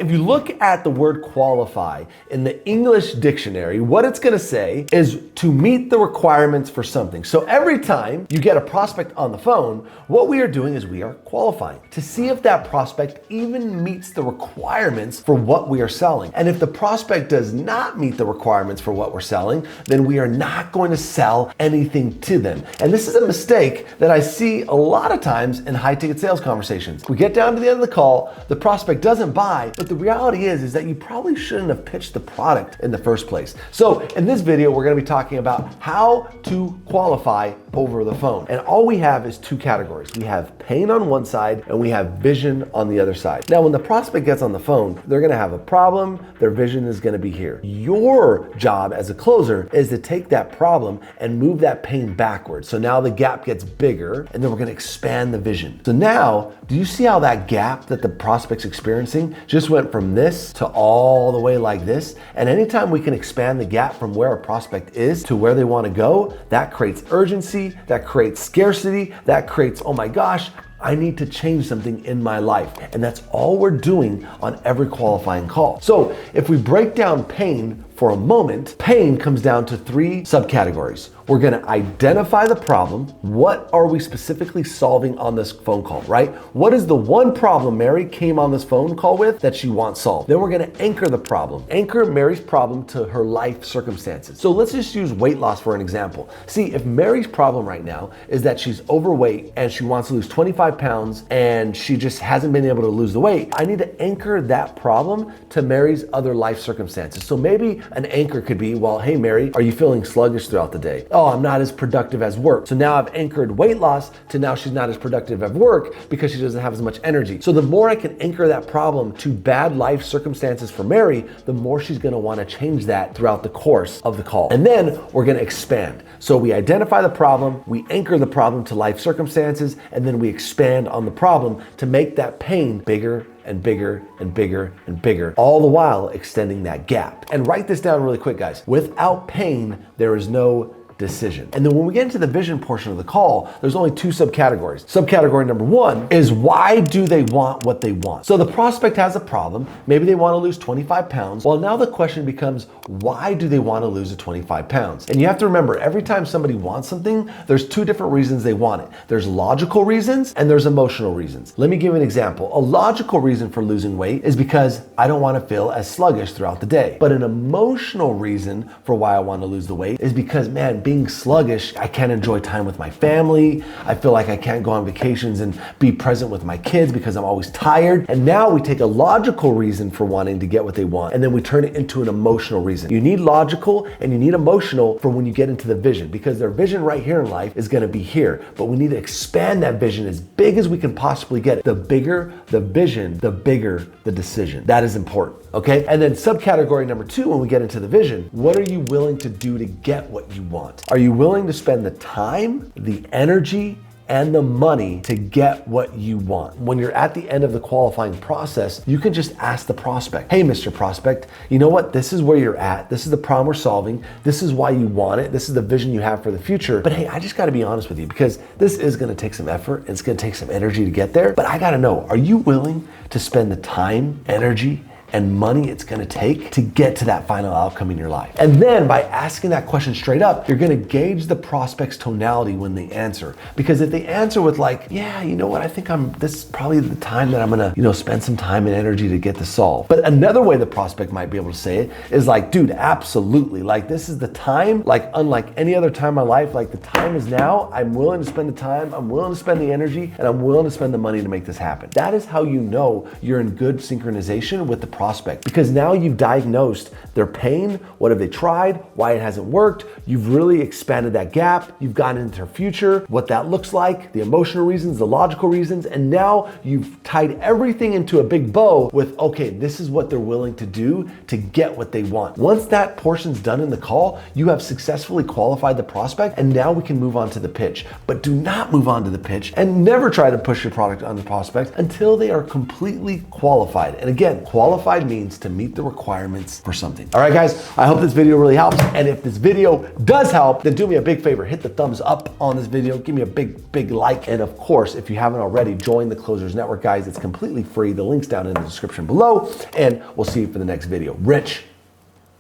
if you look at the word qualify in the English dictionary, what it's gonna say is to meet the requirements for something. So every time you get a prospect on the phone, what we are doing is we are qualifying to see if that prospect even meets the requirements for what we are selling. And if the prospect does not meet the requirements for what we're selling, then we are not going to sell anything to them. And this is a mistake that I see a lot of times in high ticket sales conversations. We get down to the end of the call, the prospect doesn't buy, but the reality is that you probably shouldn't have pitched the product in the first place. So in this video, we're gonna be talking about how to qualify over the phone. And all we have is two categories. We have pain on one side and we have vision on the other side. Now, when the prospect gets on the phone, they're gonna have a problem, their vision is gonna be here. Your job as a closer is to take that problem and move that pain backwards. So now the gap gets bigger and then we're gonna expand the vision. So now, do you see how that gap that the prospect's experiencing just went from this to all the way like this? And anytime we can expand the gap from where a prospect is to where they wanna go, that creates urgency, that creates scarcity, that creates, oh my gosh, I need to change something in my life. And that's all we're doing on every qualifying call. So if we break down pain for a moment, pain comes down to three subcategories. We're gonna identify the problem. What are we specifically solving on this phone call, right? What is the one problem Mary came on this phone call with that she wants solved? Then we're gonna anchor the problem. Anchor Mary's problem to her life circumstances. So let's just use weight loss for an example. See, if Mary's problem right now is that she's overweight and she wants to lose 25 pounds and she just hasn't been able to lose the weight, I need to anchor that problem to Mary's other life circumstances. So maybe an anchor could be, well, hey Mary, are you feeling sluggish throughout the day? Oh, I'm not as productive as work. So now I've anchored weight loss to now she's not as productive at work because she doesn't have as much energy. So the more I can anchor that problem to bad life circumstances for Mary, the more she's gonna wanna change that throughout the course of the call. And then we're gonna expand. So we identify the problem, we anchor the problem to life circumstances, and then we expand on the problem to make that pain bigger and bigger and bigger and bigger, all the while extending that gap. And write this down really quick, guys. Without pain, there is no decision. And then when we get into the vision portion of the call, there's only two subcategories. Subcategory number one is, why do they want what they want? So the prospect has a problem. Maybe they want to lose 25 pounds. Well, now the question becomes, why do they want to lose the 25 pounds? And you have to remember, every time somebody wants something, there's two different reasons they want it. There's logical reasons and there's emotional reasons. Let me give you an example. A logical reason for losing weight is because I don't want to feel as sluggish throughout the day. But an emotional reason for why I want to lose the weight is because, man, being sluggish, I can't enjoy time with my family. I feel like I can't go on vacations and be present with my kids because I'm always tired. And now we take a logical reason for wanting to get what they want, and then we turn it into an emotional reason. You need logical and you need emotional for when you get into the vision, because their vision right here in life is gonna be here. But we need to expand that vision as big as we can possibly get it. The bigger the vision, the bigger the decision. That is important. Okay? And then subcategory number two, when we get into the vision, what are you willing to do to get what you want? Are you willing to spend the time, the energy, and the money to get what you want? When you're at the end of the qualifying process, you can just ask the prospect, hey, Mr. Prospect, you know what? This is where you're at. This is the problem we're solving. This is why you want it. This is the vision you have for the future. But hey, I just gotta be honest with you, because this is gonna take some effort. It's gonna take some energy to get there. But I gotta know, are you willing to spend the time, energy, and money it's gonna take to get to that final outcome in your life? And then by asking that question straight up, you're gonna gauge the prospect's tonality when they answer. Because if they answer with like, yeah, you know what, I think this is probably the time that I'm gonna, spend some time and energy to get this solved. But another way the prospect might be able to say it is like, dude, absolutely. Like, this is the time, like unlike any other time in my life, like the time is now. I'm willing to spend the time, I'm willing to spend the energy, and I'm willing to spend the money to make this happen. That is how you know you're in good synchronization with the prospect, because now you've diagnosed their pain. What have they tried? Why it hasn't worked? You've really expanded that gap. You've gotten into their future, what that looks like, the emotional reasons, the logical reasons, and now you've tied everything into a big bow with, okay, this is what they're willing to do to get what they want. Once that portion's done in the call, you have successfully qualified the prospect, and now we can move on to the pitch. But do not move on to the pitch and never try to push your product on the prospect until they are completely qualified. And again, qualified qualified means to meet the requirements for something. All right, guys, I hope this video really helps. And if this video does help, then do me a big favor, hit the thumbs up on this video, give me a big like. And of course, if you haven't already, join the Closers Network, guys. It's completely free. The link's down in the description below, and we'll see you for the next video. Rich,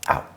out.